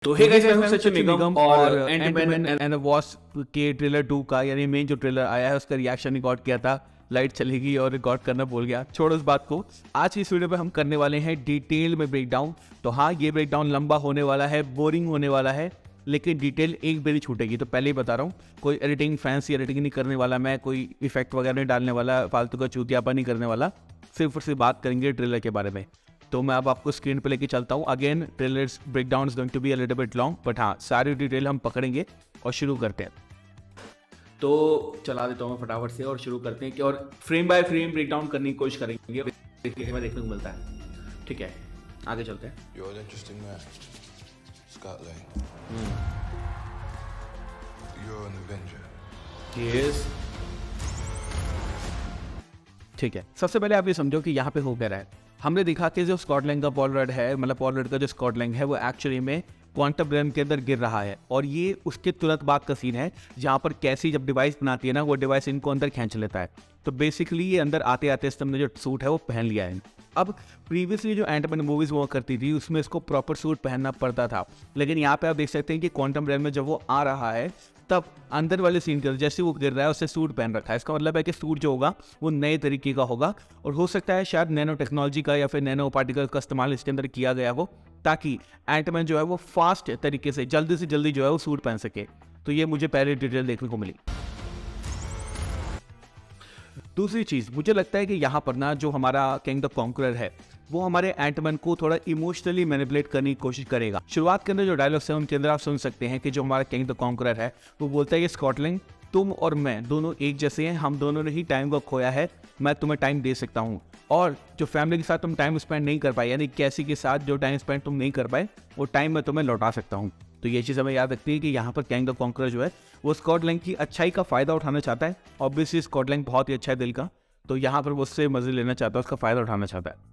तो hey guys, मैं हूं सचिन निगम और एंटमैन एंड द वास्प के ट्रेलर 2 का यानी मेन जो ट्रेलर आया है उसका रिएक्शन रिकॉर्ड किया था। लाइट चली गई और रिकॉर्ड करना भूल गया। छोड़ो उस बात को। आज की इस वीडियो पे हम करने वाले हैं डिटेल में ब्रेकडाउन। तो हाँ, ये ब्रेकडाउन लंबा होने वाला है, बोरिंग होने वाला है, लेकिन डिटेल एक बार ही छूटेगी। तो पहले ही बता रहा हूँ, कोई एडिटिंग फैंसी एडिटिंग नहीं करने वाला मैं, कोई इफेक्ट वगैरह नहीं डालने वाला, फालतू का चूतियापा नहीं करने वाला। सिर्फ और सिर्फ बात करेंगे ट्रेलर के बारे में। तो मैं अब आपको स्क्रीन पे लेके चलता हूँ। Again trailers breakdown is going to be a little bit long, but हाँ, सारी डिटेल हम पकड़ेंगे और शुरू करते हैं। तो चला देता हूँ मैं फटाफट से और शुरू करते हैं कि और फ्रेम बाय फ्रेम ब्रेकडाउन करने की कोशिश करेंगे, देखने को मिलता है। ठीक है, आगे चलते हैं। You're an interesting man, Scott Lang. You're an Avenger. Yes. ठीक है, सबसे पहले आप ये समझो कि यहाँ पे हो क्या रहा है। हमने देखा कि जो स्कॉट लैंग का पॉल रड है, मतलब पॉल रड का जो स्कॉट लैंग है, वो एक्चुअली में क्वांटम रेल्म के अंदर गिर रहा है। और ये उसके तुरंत बाद का सीन है जहाँ पर कैसी जब डिवाइस बनाती है ना, वो डिवाइस इनको अंदर खींच लेता है। तो बेसिकली ये अंदर आते आते इस ने जो सूट है वो पहन लिया है। अब प्रीवियसली जो एंटमैन मूवीज हुआ करती थी उसमें इसको प्रॉपर सूट पहनना पड़ता था, लेकिन यहाँ पे आप देख सकते हैं कि क्वांटम रेल्म में जब वो आ रहा है तब अंदर वाले सीन के जैसे वो गिर रहा है उससे सूट पहन रखा है। इसका मतलब है कि सूट जो होगा वो नए तरीके का होगा और हो सकता है शायद नैनो टेक्नोलॉजी का या फिर नैनो पार्टिकल का इस्तेमाल इसके अंदर किया गया हो, ताकि एंटमैन जो है वो फास्ट तरीके से जल्दी जो है वो सूट पहन सके। तो ये मुझे पहले डिटेल देखने को मिली। दूसरी चीज, मुझे लगता है कि यहाँ पर ना जो हमारा किंग द कॉन्करर है वो हमारे एंटमैन को थोड़ा इमोशनली मैनिपुलेट करने की कोशिश करेगा। शुरुआत के अंदर जो डायलॉग्स है उनके अंदर आप सुन सकते हैं कि जो हमारा किंग द कॉन्करर है वो बोलता है कि स्कॉटलैंड, तुम और मैं दोनों एक जैसे हैं, हम दोनों ने ही टाइम को खोया है, मैं तुम्हें टाइम दे सकता हूँ। और जो फैमिली के साथ तुम टाइम स्पेंड नहीं कर पाए, यानी कैसी के साथ जो टाइम स्पेंड तुम नहीं कर पाए, वो टाइम मैं तुम्हें लौटा सकता हूँ। तो ये चीज़ हमें याद रखती है कि यहाँ पर किंग द कॉन्करर जो है वो स्कॉट लैंग की अच्छाई का फायदा उठाना चाहता है। ऑब्वियसली स्कॉट लैंग बहुत ही अच्छा है दिल का, तो यहाँ पर वो उससे मजे लेना चाहता है, उसका फायदा उठाना चाहता है।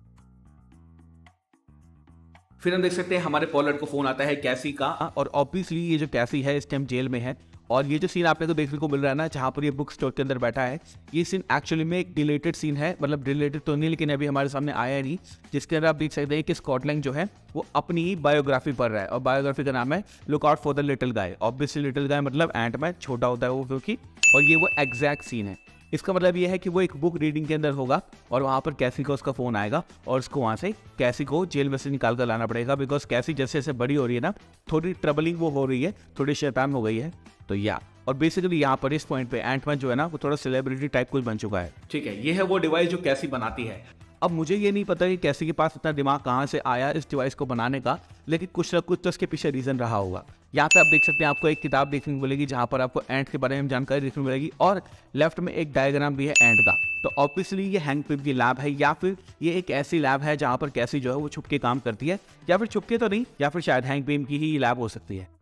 फिर हम देख सकते हैं हमारे पॉलर को फोन आता है कैसी का, और ऑब्वियसली ये जो कैसी है इस टाइम जेल में है। और ये जो सीन आपने को देखने को मिल रहा है ना, जहाँ पर ये बुक स्टोर के अंदर बैठा है, ये सीन एक्चुअली में एक डिलेटेड सीन है। मतलब डिलेटेड तो नहीं, लेकिन अभी हमारे सामने आया नहीं, जिसके अंदर आप देख सकते हैं कि स्कॉट लैंग जो है वो अपनी ही बायोग्राफी पढ़ रहा है। और बायोग्राफी का नाम है look out for the little guy. Obviously little guy मतलब एंटमैन, छोटा होता है वो क्योंकि, और ये वो एग्जैक्ट सीन है। इसका मतलब ये है कि वो एक बुक रीडिंग के अंदर होगा और वहाँ पर कैसी को उसका फ़ोन आएगा और उसको वहाँ से कैसी को जेल में से निकाल कर लाना पड़ेगा, बिकॉज कैसी जैसे जैसे बड़ी हो रही है ना, थोड़ी ट्रबलिंग वो हो रही है, थोड़ी शैतान हो गई है। तो या और बेसिकली यहाँ पर इस पॉइंट पे एंटमैन जो है ना वो थोड़ा सेलिब्रिटी टाइप कुछ बन चुका है। ठीक है, ये है वो डिवाइस जो कैसी बनाती है। अब मुझे ये नहीं पता कि कैसी के पास इतना दिमाग कहाँ से आया इस डिवाइस को बनाने का, लेकिन कुछ ना कुछ तो इसके पीछे रीजन रहा होगा। यहाँ पे आप देख सकते हैं आपको एक किताब देखने को मिलेगी जहाँ पर आपको एंट के बारे में जानकारी देखने को मिलेगी, और लेफ्ट में एक डायग्राम भी है एंट का। तो ऑब्वियसली ये हैंक पिप की लैब है, या फिर ये एक ऐसी लैब है जहाँ पर कैसी जो है वो छुपके काम करती है, या फिर छुपके तो नहीं, या फिर शायद हैंक पिप की ही लैब हो सकती है।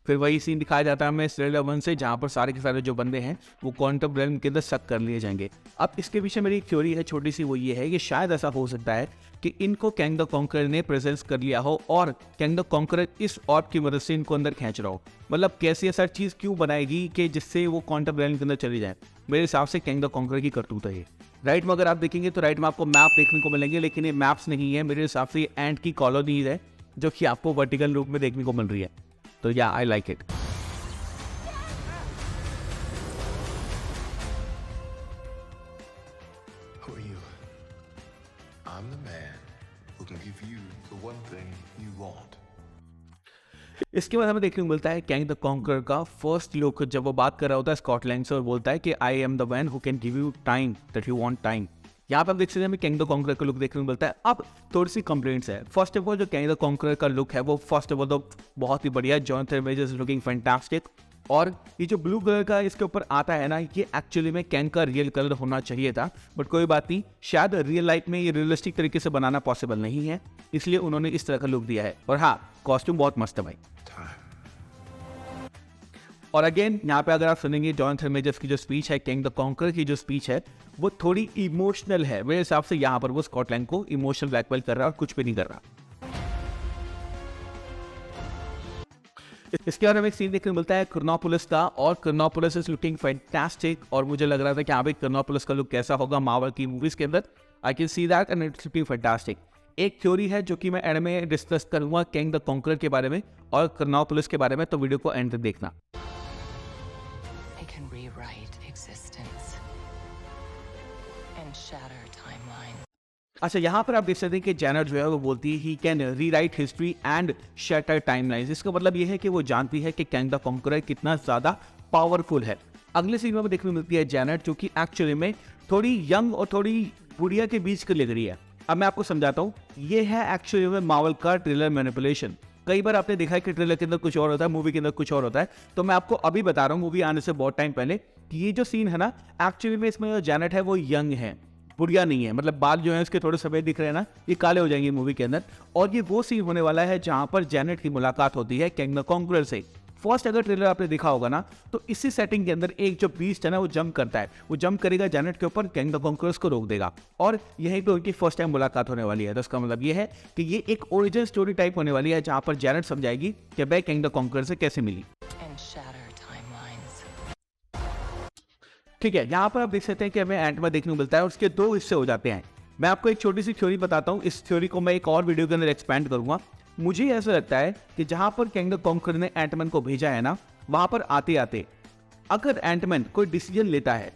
फिर वही सीन दिखाया जाता है हमें ट्रेलर 1 से, जहाँ पर सारे के सारे जो बंदे हैं वो क्वांटम रेल्म के अंदर सक कर लिए जाएंगे। अब इसके पीछे मेरी एक थ्योरी है छोटी सी, वो ये है कि शायद ऐसा हो सकता है कि इनको किंग द कॉन्करर ने प्रेजेंस कर लिया हो और किंग द कॉन्करर इस ऑर्ब की मदद से इनको अंदर खींच रहा हो। मतलब कैसी ऐसा चीज़ क्यों बनाएगी कि जिससे वो क्वांटम रेल्म के अंदर चली जाए। मेरे हिसाब से किंग द कॉन्करर की करतूत है ये। राइट में अगर आप देखेंगे तो राइट में आपको मैप देखने को मिलेंगे, लेकिन ये मैप्स नहीं है, मेरे हिसाब से ये एंट की कॉलोनीज है जो कि आपको वर्टिकल रूप में देखने को मिल रही है। तो या I like it. I'm the man who can give you the one thing you want. इसके बाद हमें देखने को मिलता है किंग द कॉन्करर का फर्स्ट लुक, जब वो बात कर रहा होता है स्कॉट लैंग से और बोलता है कि I am the man who can give you time that you want time. यहाँ पे हम देख सकते हैं हमें किंग द कॉन्करर का लुक देखने को मिलता है। अब थोड़ी सी कंप्लेंट्स है। फर्स्ट ऑफ ऑल जो किंग द कॉन्करर का लुक है वो फर्स्ट ऑफ ऑल तो बहुत ही बढ़िया, जॉनथन मेजर्स लुकिंग फैंटास्टिक। और ये जो ब्लू कलर का इसके ऊपर आता है ना, ये एक्चुअली में कैंग का रियल कलर होना चाहिए था, बट कोई बात नहीं, शायद रियल लाइफ में ये रियलिस्टिक तरीके से बनाना पॉसिबल नहीं है, इसलिए उन्होंने इस तरह का लुक दिया है। और हाँ, कॉस्ट्यूम बहुत मस्त है भाई। और अगेन यहाँ पे अगर आप सुनेंगे जॉनथन मेजर्स की जो स्पीच है, किंग द कॉन्करर की जो स्पीच है, वो थोड़ी इमोशनल है। मेरे हिसाब से यहाँ पर वो स्कॉट लैंग को इमोशनल ब्लैकमेल कर रहा है और कुछ भी नहीं कर रहा। इसके बाद हमें एक सीन देखने को मिलता है कर्नोपोलिस का, और कर्नोपोलिस इज लुकिंग फैंटास्टिक। और मुझे लग रहा था कि हाँ भाई कर्नोपोलिस का लुक कैसा होगा मार्वल की मूवीज के अंदर। I can see that and it's be fantastic. एक थ्योरी है जो कि मैं एंड में डिस्कस करूंगा कैंग द कॉन्करर के बारे में और कर्नोपोलिस के बारे में, तो वीडियो को एंड तक देखना। They can rewrite existence and shatter timelines. अच्छा, यहाँ पर आप देख सकते हैं कि जेनर जो है वो बोलती है he can rewrite history and shatter timelines. इसका मतलब ये है कि वो जानती है कि कैंग द कॉन्करर कितना ज़्यादा पावरफुल है। अगले सीन में देखने को मिलती है जेनर जो कि एक्चुअली में थोड़ी यंग और थोड़ी बुढ़िया के बीच की लग रही है। अब मैं आपको समझाता हूँ, ये है एक्चुअली में मार्वल का ट्रेलर मैनिपुलेशन। कई बार आपने देखा है कि ट्रेलर के अंदर कुछ और होता है, मूवी के अंदर कुछ और होता है। तो मैं आपको अभी बता रहा हूँ मूवी आने से बहुत टाइम पहले कि ये जो सीन है ना, एक्चुअली में इसमें जो जेनेट है वो यंग है, बुढ़िया नहीं है। मतलब बाल जो है उसके थोड़े सफेद दिख रहे हैं ना, ये काले हो जाएंगे मूवी के अंदर। और ये वो सीन होने वाला है जहां पर जेनेट की मुलाकात होती है कैंग द कॉन्करर से। फर्स्ट अगर ट्रेलर आपने देखा होगा ना, तो इसी सेटिंग के अंदर एक जो बीस्ट है ना वो जंप करता है, वो जंप करेगा जेनेट के ऊपर, कैंग द कॉन्करर्स को रोक देगा और यहीं पे उनकी फर्स्ट टाइम मुलाकात होने वाली है। तो इसका मतलब ये है कि ये एक ओरिजिन स्टोरी टाइप होने वाली है जहां पर जेनेट समझाएगी कि वह कैंग द कॉन्करर से कैसे मिली। And shatter timelines. ठीक है, यहाँ पर आप देख सकते हैं कि हमें एंटमैन देखने को मिलता है और उसके दो हिस्से हो जाते हैं। मैं आपको एक छोटी सी थ्योरी बताता हूँ, इस थ्योरी को मैं एक और वीडियो के अंदर एक्सपैंड करूंगा। मुझे ऐसा लगता है कि जहां पर कैंग द कॉन्करर ने एंटमैन को भेजा है ना, वहां पर आते आते अगर एंटमैन कोई डिसीजन लेता है,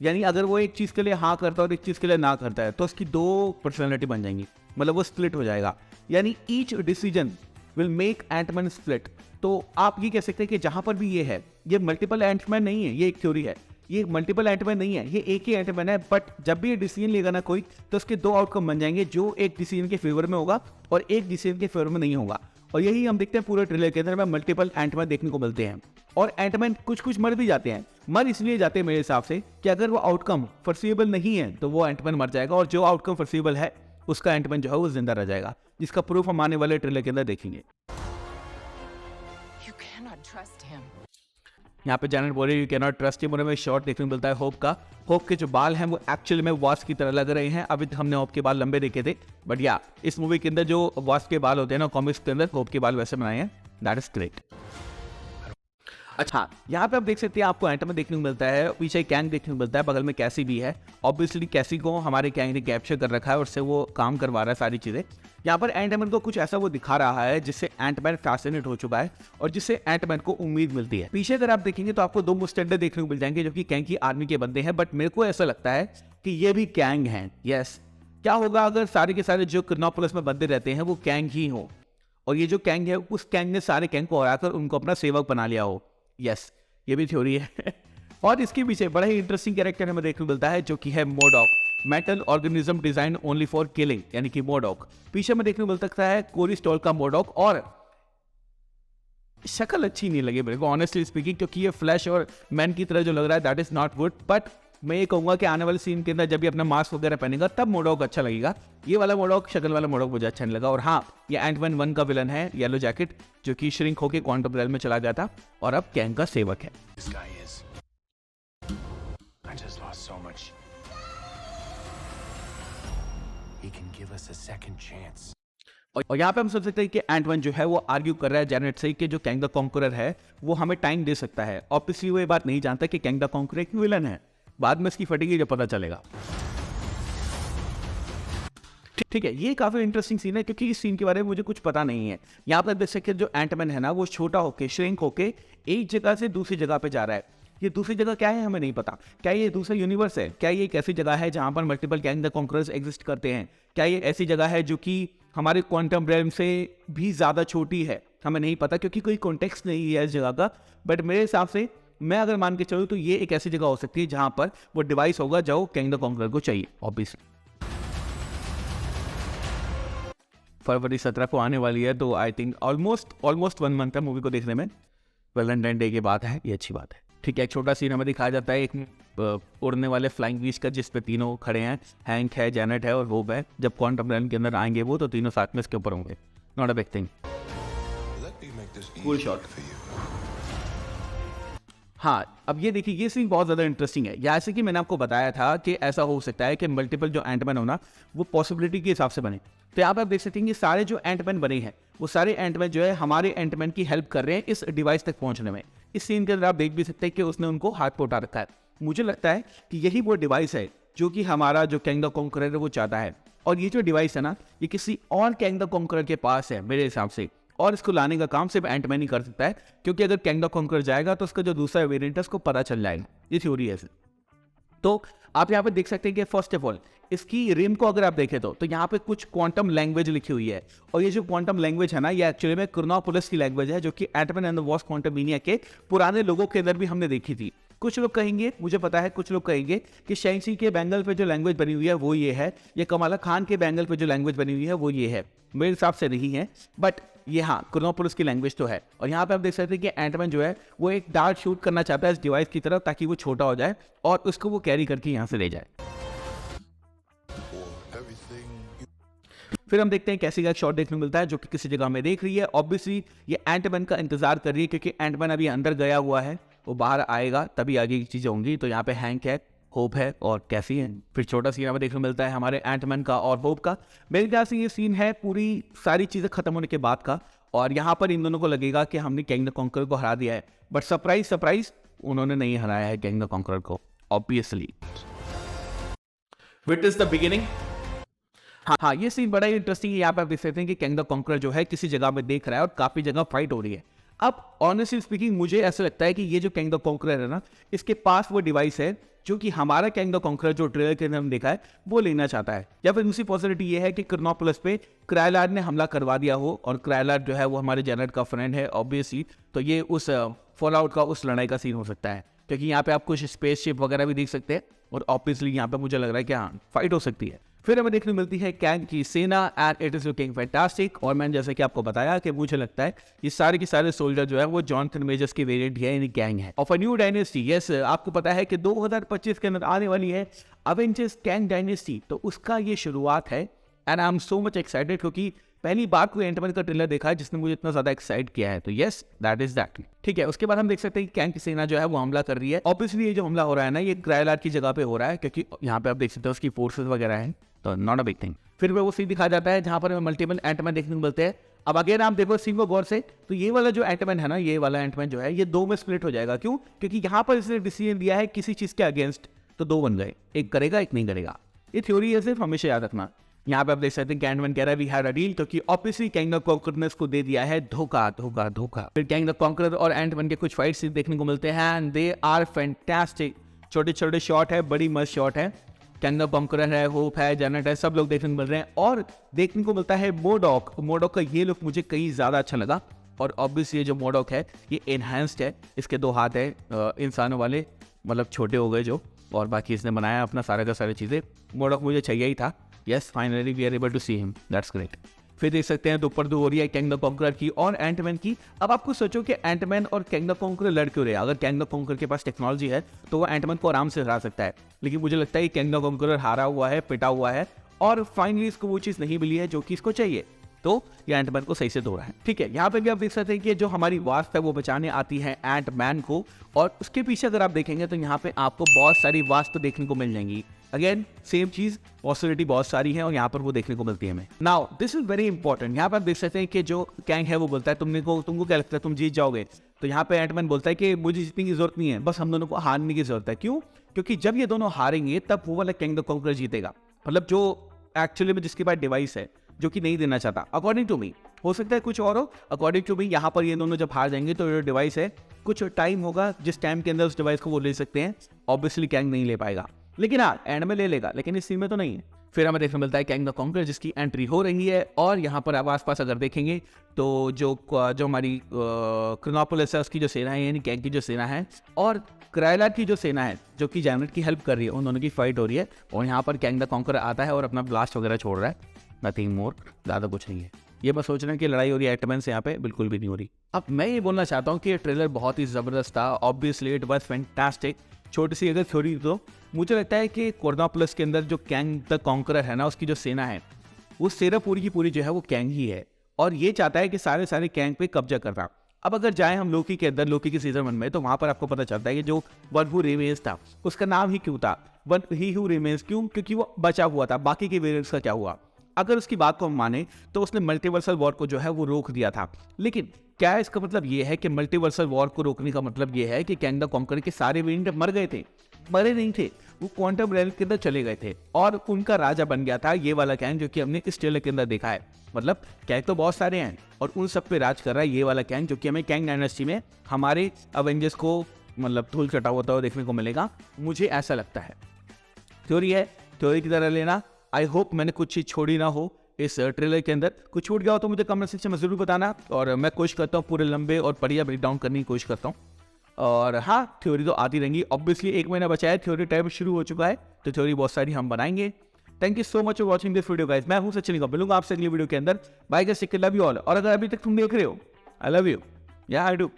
यानी अगर वो एक चीज के लिए हाँ करता है और एक चीज के लिए ना करता है, तो उसकी दो पर्सनैलिटी बन जाएंगी, मतलब वो स्प्लिट हो जाएगा। यानी each decision will make Antman split. तो आप ये कह सकते हैं कि जहां पर भी ये है, ये मल्टीपल एंटमैन नहीं है, ये एक थ्योरी है, ये मल्टीपल एंटमैन नहीं है, ये एक ही एंटमैन है। बट जब भी ये डिसीजन लेगा ना कोई, तो उसके दो आउटकम बन जाएंगे, जो एक डिसीजन के फेवर में होगा और एक डिसीजन के फेवर में नहीं होगा। और यही हम देखते हैं पूरे ट्रेलर के अंदर में, मल्टीपल एंटमैन देखने को मिलते हैं। और एंटमैन कुछ कुछ मर भी जाते हैं। मर इसलिए जाते हैं मेरे हिसाब से कि अगर वो आउटकम फोर्सेबल नहीं है तो वो एंटमैन मर जाएगा, और जो आउटकम फोर्सेबल है उसका एंटमैन जो है वो जिंदा रह जाएगा, जिसका प्रूफ हम आने वाले ट्रेलर के अंदर देखेंगे। You cannot trust him. यहाँ पे जेनेट बोल रही है you can not trust him, और हमें शॉट देखने को मिलता है होप का। होप के जो बाल हैं वो एक्चुअली में वास्प की तरह लग रहे हैं। अभी हमने होप के बाल लंबे देखे थे, बट या इस मूवी के अंदर जो वास्प के बाल होते हैं ना कॉमिक्स के अंदर, होप के बाल वैसे बनाए हैं। That is great. अच्छा, यहाँ पे आप देख सकते हैं आपको एंटमैन देखने को मिलता है, पीछे कैंग देखने को मिलता है, बगल में कैसी भी है। ऑब्वियसली कैसी को हमारे कैंग ने कैप्चर कर रखा है और उससे वो काम करवा रहा है सारी चीज़ें। यहाँ पर एंटमैन को कुछ ऐसा वो दिखा रहा है जिससे एंटमैन फैसिनेट हो चुका है और जिससे एंटमैन को उम्मीद मिलती है। पीछे अगर आप देखेंगे तो आपको दो मुस्टैंडर देखने को मिल जाएंगे जो कि कैंग की आर्मी के बंदे हैं, बट मेरे को ऐसा लगता है कि ये भी कैंग हैं। यस, क्या होगा अगर सारे के सारे जो कर्नोपोलिस में बंदे रहते हैं वो कैंग ही हो, और ये जो कैंग है उस कैंग ने सारे कैंग को हराकर उनको अपना सेवक बना लिया हो। यस, ये भी थ्योरी है। और इसके पीछे बड़ा ही इंटरेस्टिंग कैरेक्टर हमें देखने को मिलता है जो कि है Modok, metal organism designed only for killing, यानी कि मोडॉक। पीछे में देखने को मिल सकता है कोरी स्टॉल का मोडॉक, और शक्ल अच्छी नहीं लगी मेरे को ऑनेस्टली स्पीकिंग, क्योंकि ये फ्लैश और मैन की तरह जो लग रहा है that is not good. But मैं ये कहूंगा कि आने वाले सीन के अंदर जब भी अपना मास्क वगैरह पहनेगा तब मोडॉक अच्छा लगेगा। ये वाला मोडॉक, शक्ल वाला मोडॉक मुझे अच्छा नहीं लगा। और हाँ, ये एंटमैन 1 का विलन है, येलो जैकेट, जो कि श्रिंक होके क्वांटम रेल में चला जाता और अब कैंग का सेवक है। This guy is. I just lost so much. He can give us a second chance. और यहाँ पे हम समझ सकते हैं कि एंटमैन जो है वो आर्ग्यू कर रहा है जेनेट से कि जो कैंग द कॉन्करर है वो हमें टाइम दे सकता है। ऑब्वियसली वो ये बात नहीं जानता कि कैंग द कॉन्करर एक विलन है, बाद में इसकी फटेगी जब पता चलेगा। ठीक है, ये काफी इंटरेस्टिंग सीन है क्योंकि इस सीन के बारे में मुझे कुछ पता नहीं है। यहाँ पर देख सकते हैं जो एंटमैन है ना वो छोटा होके, श्रिंक होके एक जगह से दूसरी जगह पे जा रहा है। ये दूसरी जगह क्या है हमें नहीं पता। क्या ये दूसरा यूनिवर्स है? क्या ये एक ऐसी जगह है जहां पर multiple Kang the conquerors exist करते हैं? क्या ये ऐसी जगह है जो कि हमारे क्वांटम रेल्म से भी ज़्यादा छोटी है? हमें नहीं पता क्योंकि कोई कॉन्टेक्स्ट नहीं है इस जगह का। बट मेरे हिसाब से मैं अगर मान के चलूँ तो ये एक ऐसी जगह हो सकती है जहाँ पर वो डिवाइस होगा जो कैंग द कॉन्करर को चाहिए। ऑब्वियसली फरवरी 17 को आने वाली है, तो आई थिंक ऑलमोस्ट 1 मंथ है मूवी को देखने में। वैलेंटाइन डे के बाद है, ये अच्छी बात है। ठीक है, एक छोटा सीन हमें दिखाया जाता है एक उड़ने वाले फ्लाइंग बीच का, जिस पे तीनों खड़े हैं, हैंक है, जेनेट है और होप है। जब क्वांटम रेल्म के अंदर आएंगे वो, तो तीनों साथ में इसके ऊपर होंगे। Not a big thing. Let me make this Cool easy shot. for you. हाँ, अब ये देखिए, ये सीन बहुत ज़्यादा इंटरेस्टिंग है। जैसे कि मैंने आपको बताया था कि ऐसा हो सकता है कि मल्टीपल जो एंटमैन होना वो पॉसिबिलिटी के हिसाब से बने। तो यहाँ पर आप देख सकते हैं कि सारे जो एंटमैन बने हैं वो सारे एंटमैन जो है हमारे एंटमैन की हेल्प कर रहे हैं इस डिवाइस तक पहुँचने में। इस सीन के अंदर आप देख भी सकते हैं कि उसने उनको हाथ पे उठा रखा है। मुझे लगता है कि यही वो डिवाइस है जो कि हमारा जो कैंग द कॉन्करर है वो चाहता है। और ये जो डिवाइस है ना, ये किसी और कैंग द कॉन्करर के पास है मेरे हिसाब से, और इसको लाने का काम सिर्फ एंटमैन ही कर सकता है, क्योंकि अगर कैंग द कॉन्करर जाएगा तो उसका जो दूसरा वेरिएंट है उसको पता चल जाएगा। ये थ्योरी है। तो आप यहाँ पे देख सकते हैं कि फर्स्ट ऑफ ऑल इसकी रिम को अगर आप देखें तो यहाँ पे कुछ क्वांटम लैंग्वेज लिखी हुई है, और ये जो क्वांटम लैंग्वेज है ना, ये एक्चुअली में क्रोनोपोलिस की लैंग्वेज है, जो कि Antman and the Wasp Quantumania के पुराने लोगों के अंदर भी हमने देखी थी। कुछ लोग कहेंगे, मुझे पता है कुछ लोग कहेंगे कि शैंक्सी के बैंगल पे जो लैंग्वेज बनी हुई है वो ये है, या कमाला खान के बैंगल पे जो लैंग्वेज बनी हुई है वो ये है। मेरे हिसाब से नहीं है, बट ये हाँ क्रोनोपोलिस की लैंग्वेज तो है। और यहाँ पे आप देख सकते हैं कि एंटमैन जो है वो एक डार्ट शूट करना चाहता है इस डिवाइस की तरफ, ताकि वो छोटा हो जाए और उसको वो कैरी करके यहाँ से ले जाए। फिर हम देखते हैं कैसी का एक शॉट देखने को मिलता है, जो कि किसी जगह में देख रही है। ऑब्वियसली ये एंटमैन का इंतजार कर रही है, क्योंकि एंटमैन अभी अंदर गया हुआ है, वो बाहर आएगा तभी आगे की चीजें होंगी। तो यहाँ पे हैंक है, होप है और कैसी है। फिर छोटा सीन हमें देखने को मिलता है हमारे एंटमैन का और होप का। मेरे ख्याल से ये सीन है पूरी सारी चीजें खत्म होने के बाद का, और यहाँ पर इन दोनों को लगेगा कि हमने कैंग द कॉन्करर को हरा दिया है, बट सरप्राइज सरप्राइज उन्होंने नहीं हराया है कैंग द कॉन्करर को, obviously. It is the beginning. हाँ, ये सीन बड़ा ही इंटरेस्टिंग है। यहाँ पे आप देख सकते हैं कि कैंग द कॉन्करर जो है किसी जगह में देख रहा है और काफी जगह फाइट हो रही है। अब ऑनेस्टली स्पीकिंग मुझे ऐसा लगता है कि ये जो कैंग द कॉन्करर है ना, इसके पास वो डिवाइस है जो कि हमारा कैंग द कॉन्करर जो ट्रेलर के अंदर हमने देखा है वो लेना चाहता है। या फिर दूसरी पॉसिबिलिटी ये है कि क्रोनोपोलिस पे क्राइलार्ड ने हमला करवा दिया हो, और क्राइलार्ड जो है वो हमारे जेनेट का फ्रेंड है ऑब्वियसली। तो ये उस फॉलआउट का उस लड़ाई का सीन हो सकता है, क्योंकि यहाँ पे आप कुछ स्पेसशिप वगैरह भी देख सकते हैं, और ऑब्वियसली यहाँ पे मुझे लग रहा है कि हाँ फाइट हो सकती है। फिर हमें देखने मिलती है कैंग की सेना, and it is looking fantastic. और मैंने जैसे कि आपको बताया कि मुझे लगता है ये सारे के सारे सोल्जर जो है वो जॉनथन मेजर्स की वेरिएंट है, यानी कैंग है of a new dynasty. Yes, आपको पता है कि 2025 के अंदर आने वाली है अवेंजर्स कैंग डायनेस्टी, तो उसका ये शुरुआत है। And I am so much excited, क्योंकि पहली बार कोई एंटमैन का ट्रेलर देखा है जिसने मुझे इतना ज्यादा एक्साइट किया है। तो यस, दैट इज दैट। ठीक है, उसके बाद हम देख सकते हैं कि कैंग की सेना जो है वो हमला कर रही है। ऑब्वियसली ये जो हमला हो रहा है ना, ये क्राइलार्ड की जगह पे हो रहा है, क्योंकि यहाँ पे आप देख सकते हैं उसकी फोर्सेस वगैरह हैं, तो नॉट अ बिग थिंग। फिर वो सीन दिखाया जाता है जहां पर हमें मल्टीपल एंटमैन देखने को मिलते हैं। अब अगर आप देखो सीन को गौर से, तो ये वाला जो एंटमैन है ना, ये वाला एंटमैन जो है ये दो में स्प्लिट हो जाएगा। क्यों? क्योंकि यहाँ पर इसने डिसीजन लिया है किसी चीज के अगेंस्ट, तो दो बन गए, एक करेगा एक नहीं करेगा। ये थ्योरी है, सिर्फ हमेशा याद रखना। यहाँ पे आप देख सकते हैं एंटमैन कह रहा है वी हैड अ डील, क्योंकि ऑब्वियसली कैंग द कॉन्करर ने इसको दे दिया है धोखा धोखा धोखा। फिर कैंग द कॉन्करर और एंटमैन के कुछ फाइट्स देखने को मिलते हैं, एंड दे आर फैंटास्टिक। छोटे छोटे शॉट है, बड़ी मस्त शॉट है। कैंग द कॉन्करर है, होप है, जेनेट है, सब लोग देखने को मिल रहे हैं। और देखने को मिलता है मोडॉक। मोडॉक का ये लुक मुझे कहीं ज्यादा अच्छा लगा, और ऑब्वियसली ये जो मोडॉक है ये एनहांस्ड है। इसके दो हाथ है इंसानों वाले, मतलब छोटे हो गए जो, और बाकी इसने बनाया अपना सारा का सारी चीजें। मोडॉक मुझे चाहिए ही था। Yes, finally we are able to see him, that's great. फिर देख सकते हैं दोपहर दो हो रही है कैंग द कॉन्करर की और एंटमैन की। अब आपको सोचो कि एंटमैन और कैंग द कॉन्करर लड़ क्यों रहे। अगर कैंग द कॉन्करर के पास टेक्नोलॉजी है तो वो एंटमैन को आराम से हरा सकता है, लेकिन मुझे लगता है कि कैंग द कॉन्करर हारा हुआ है, पिटा हुआ है, और फाइनली इसको वो चीज नहीं मिली है जो कि इसको चाहिए, तो ये एंटमैन को सही से धो रहा है। ठीक है, यहाँ पे भी आप देख सकते हैं कि जो हमारी वास्प है वो बचाने आती है एंटमैन को, और उसके पीछे अगर आप देखेंगे तो यहाँ पे आपको बहुत सारी वास्प देखने को मिल जाएंगी। अगेन सेम चीज, पॉसिबिलिटी बहुत सारी है और यहाँ पर वो देखने को मिलती है हमें। Now this is very important. यहाँ पर आप देख सकते हैं कि जो कैंग है वो बोलता है तुमको क्या लगता है तुम जीत जाओगे, तो यहाँ पे एंटमैन बोलता है कि मुझे जीतने की जरूरत नहीं है, बस हम दोनों को हारने की जरूरत है। क्यों? क्योंकि जब ये दोनों हारेंगे तब वो वाला कैंग द कॉन्करर जीतेगा, मतलब जो एक्चुअली में जिसके पास डिवाइस है, जो कि नहीं देना चाहता। अकॉर्डिंग टू मी, हो सकता है कुछ और हो, अकॉर्डिंग टू मी यहाँ पर ये दोनों जब हार जाएंगे तो जो डिवाइस है कुछ टाइम होगा जिस टाइम के अंदर उस डिवाइस को वो ले सकते हैं। ऑब्वियसली कैंग नहीं ले पाएगा, लेकिन हाँ एंड में ले लेगा, लेकिन इस सीन में तो नहीं है। फिर हमें देखने मिलता है कैंग द कॉन्करर जिसकी एंट्री हो रही है, और यहाँ पर आप आसपास अगर देखेंगे तो जो हमारी क्रोनोपोलिस है उसकी जो सेना है, यानी कैंग की जो सेना है, और क्राइलार्ड की जो सेना है जो कि जेनेट की हेल्प कर रही है, उन दोनों की फाइट हो रही है। और यहाँ पर कैंग द कॉन्करर आता है और अपना ब्लास्ट वगैरह छोड़ रहा है, नथिंग मोर, ज़्यादा कुछ नहीं है। ये बस सोच रहे हैं कि लड़ाई हो रही है एटमैन से, यहाँ पे बिल्कुल भी नहीं हो रही। अब मैं ये बोलना चाहता हूँ कि ये ट्रेलर बहुत ही ज़बरदस्त था, ऑब्वियसली इट वाज फैंटास्टिक। छोटी सी अगर थ्योरी तो मुझे लगता है कि क्रोनोपोलिस के अंदर जो कैंग द कॉन्करर है ना, उसकी जो सेना है वो सेना पूरी की पूरी जो है वो कैंग ही है, और ये चाहता है कि सारे कैंग पे कब्जा करना। अब अगर जाए हम लोकी के अंदर, लोकी की सीजन 1 में, तो वहां पर आपको पता चलता है कि जो वन हू रिमेन्स था उसका नाम ही क्यों था वन ही हू रिमेन्स, क्यों? क्योंकि वो बचा हुआ था। बाकी के वेरिएंट्स का क्या हुआ? अगर उसकी बात को हम माने तो उसने मल्टीवर्सल वॉर को जो है वो रोक दिया था। लेकिन क्या इसका मतलब ये है कि मल्टीवर्सल वॉर को रोकने का मतलब ये है कि कैंग द कॉन्करर के सारे वेरिएंट मर गए थे? मरे नहीं थे। वो क्वांटम रेल के अंदर चले गए थे और उनका राजा बन गया था ये वाला गैंग जो कि हमने इस ट्रेलर के अंदर देखा है। मतलब गैंग तो बहुत सारे हैं और उन सब पे राज कर रहा है ये वाला गैंग, जो कि हमें कैंग डायनेस्टी में हमारे अवेंजर्स को मतलब धूल चटा होता हुआ देखने को मिलेगा, मुझे ऐसा लगता है। थ्योरी है, थ्योरी की तरह लेना। आई होप मैंने कुछ चीज़ छोड़ी ना हो इस ट्रेलर के अंदर। कुछ छूट गया हो तो मुझे कमेंट सेक्शन में ज़रूर बताना, और मैं कोशिश करता हूँ पूरे लंबे और बढ़िया ब्रेक डाउन करने की कोशिश करता हूँ। और हाँ, थ्योरी तो आती रहेंगी। ऑब्वियसली 1 महीना बचा है, थ्योरी टाइम शुरू हो चुका है, तो थ्योरी बहुत सारी हम बनाएंगे। Thank you so much for watching this video guys. मैं हूँ सचिन का, मिलूंगा आपसे अगली वीडियो के अंदर। Bye guys, take care, love you all. और अगर अभी तक तुम देख रहे हो, आई लव यू, या आई डू।